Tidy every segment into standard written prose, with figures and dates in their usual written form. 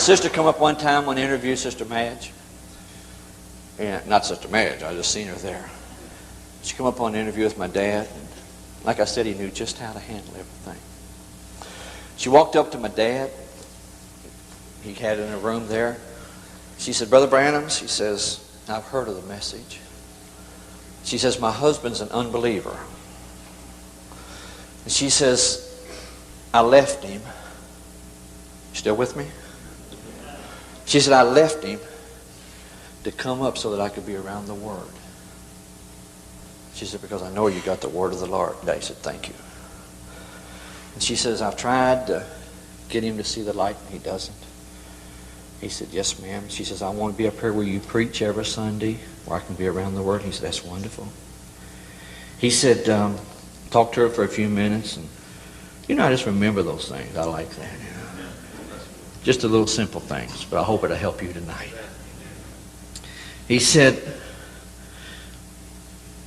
sister come up one time, one interview, Sister Madge. And not Sister Madge, I just seen her there. She come up on an interview with my dad. And like I said, he knew just how to handle everything. She walked up to my dad. He had it in a room there. She said, Brother Branham, she says, I've heard of the message. She says, my husband's an unbeliever. And she says, I left him. You still with me? She said, I left him to come up so that I could be around the Word. She said, because I know you got the Word of the Lord. I said, thank you. And she says, I've tried to get him to see the light, and he doesn't. He said, yes, ma'am. She says, I want to be up here where you preach every Sunday, where I can be around the Word. He said, that's wonderful. He said, talked to her for a few minutes, and I just remember those things. I like that. Just the little simple things, but I hope it'll help you tonight. He said,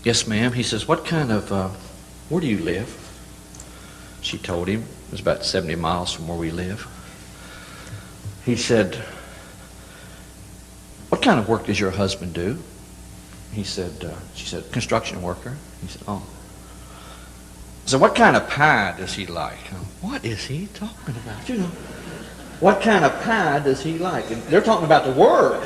yes, ma'am. He says, what kind of, where do you live? She told him. It was about 70 miles from where we live. He said, what kind of work does your husband do? He said, she said, construction worker. He said, oh. So what kind of pie does he like? What is he talking about? What kind of pie does he like? And they're talking about the Word,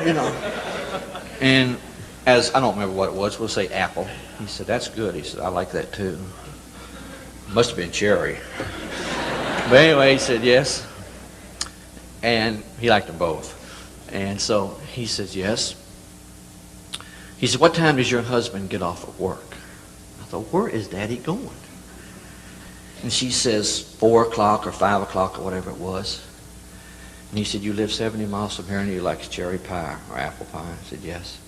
And as, I don't remember what it was, we'll say apple. He said, that's good. He said, I like that too. Must have been cherry. But anyway, he said, yes. And he liked them both. And so he says, yes. He said, what time does your husband get off of work? I thought, where is Daddy going? And she says, 4 o'clock or 5 o'clock or whatever it was. And he said, you live 70 miles from here and you like cherry pie or apple pie? I said, yes.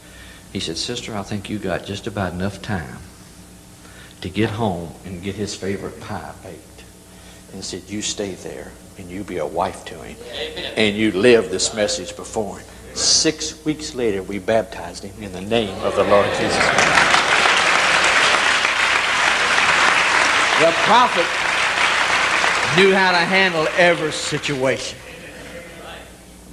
He said, sister, I think you got just about enough time to get home and get his favorite pie baked. And said, you stay there and you be a wife to him. Amen. And you live this message before him. 6 weeks later, we baptized him in the name of the Lord Jesus Christ. The prophet knew how to handle every situation.